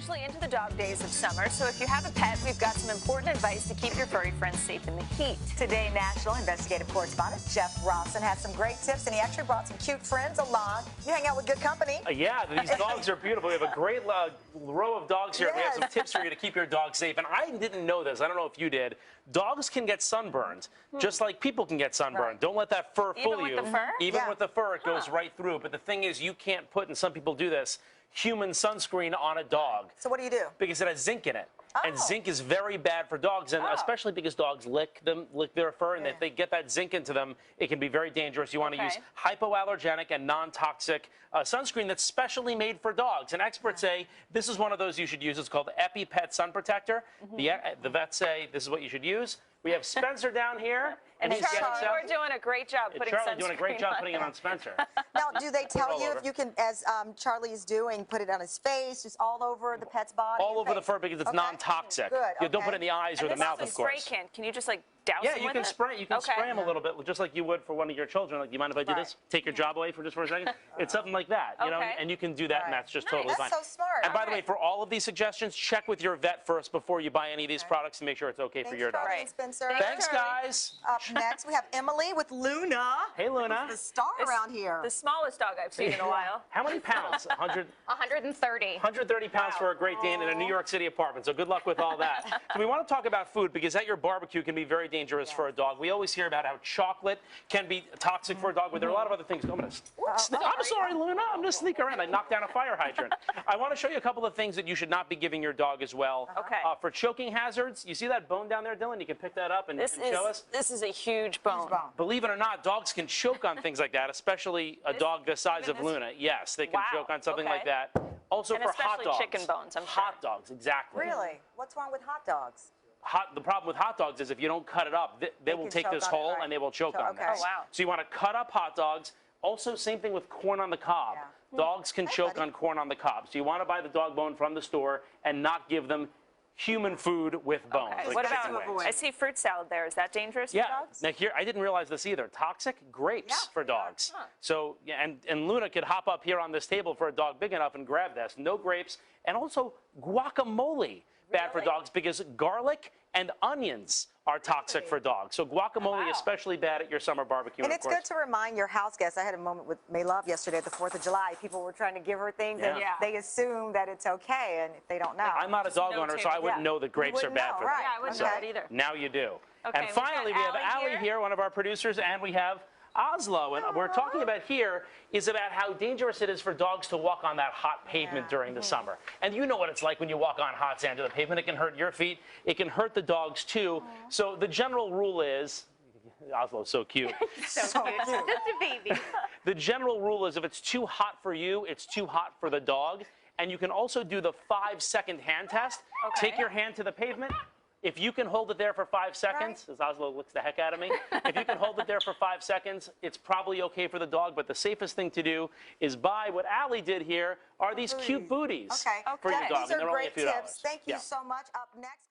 officially into the dog days of summer, so if you have a pet, we've got some important advice to keep your furry friends safe in the heat. Today, national investigative correspondent Jeff Rossen has some great tips, and he actually brought some cute friends along. You hang out with good company. Yeah, these dogs are beautiful. We have a great row of dogs here. Yes. We have some tips for you to keep your dog safe. And I didn't know this. I don't know if you did. Dogs can get sunburned, just like people can get sunburned. Right. Don't let that fur fool you. Even with the fur? Even with the fur, it goes right through. But the thing is, you can't put, and some people do this, human sunscreen on a dog. So what do you do? Because it has zinc in it. And zinc is very bad for dogs, and especially because dogs lick their fur, and if they get that zinc into them, it can be very dangerous. You want to use hypoallergenic and non-toxic sunscreen that's specially made for dogs. And experts say this is one of those you should use. It's called Epi-Pet Sun Protector. The vets say this is what you should use. We have Spencer down here. And Charlie, we're doing a great job putting sunscreen doing a great job putting it on Spencer. Now, do they tell you if you can, as Charlie's doing, put it on his face, just all over the pet's body? All over the fur because it's non-toxic. Good. You don't put it in the eyes or the mouth, of course. Spray can. Can you just like douse them with it? Yeah, you can spray. You can spray them a little bit, just like you would for one of your children. Like, do you mind if I do this? Take your job away for just a second. It's something like that, you know. And you can do that, and that's just totally fine. That's so smart. And by the way, for all of these suggestions, check with your vet first before you buy any of these products to make sure it's okay for your dog. Charlie and Spencer. Thanks, guys. Up next, we have Emily with Luna. Hey, Luna. The star around here. The smallest dog I've seen in a while. How many pounds? 130. 130 pounds for a Great Dane in a New York City apartment. So good luck with all that. So we want to talk about food because at your barbecue can be very dangerous for a dog. We always hear about how chocolate can be toxic for a dog, but there are a lot of other things. I'm sorry, Luna. I'm going to sneak around. I knocked down a fire hydrant. I want to show you a couple of things that you should not be giving your dog as well. For choking hazards, you see that bone down there, Dylan? You can pick that up and show us. This is a huge bone. Believe it or not, dogs can choke on things like that, especially a dog the size of Luna. Yes, they can choke on something like that. Also and for hot dogs. chicken bones, I'm sure. Hot dogs, exactly. Really? What's wrong with hot dogs? The problem with hot dogs is if you don't cut it up, they will take this hole and they will choke on this. Oh, wow. So you want to cut up hot dogs. Also, same thing with corn on the cob. Dogs can choke on corn on the cob. So you want to buy the dog bone from the store and not give them human food with bones. Like what about, I see fruit salad there. Is that dangerous for dogs? Now here, I didn't realize this either. Toxic grapes for dogs. So, and Luna could hop up here on this table for a dog big enough and grab this. No grapes. And also guacamole, bad for dogs because garlic and onions are toxic for dogs. So guacamole especially bad at your summer barbecue. And it's good to remind your house guests. I had a moment with May Love yesterday at the 4th of July. People were trying to give her things, and they assume that it's okay, and they don't know. I'm not a dog owner, so I wouldn't know that grapes are bad for them. Yeah, I wouldn't know that either. Now you do. And finally, we have Allie here, one of our producers, and we have Oslo, and we're talking about here is about how dangerous it is for dogs to walk on that hot pavement during the summer. And you know what it's like when you walk on hot sand to the pavement. It can hurt your feet. It can hurt the dogs too. So the general rule is, Oslo's so cute. So cute. Just a baby. The general rule is if it's too hot for you, it's too hot for the dog. And you can also do the 5-second hand test. Take your hand to the pavement. If you can hold it there for 5 seconds, as Oslo looks the heck out of me, if you can hold it there for 5 seconds, it's probably okay for the dog. But the safest thing to do is buy what Allie did here, are these cute booties for your dog. These are great tips. Thank you so much. Up next.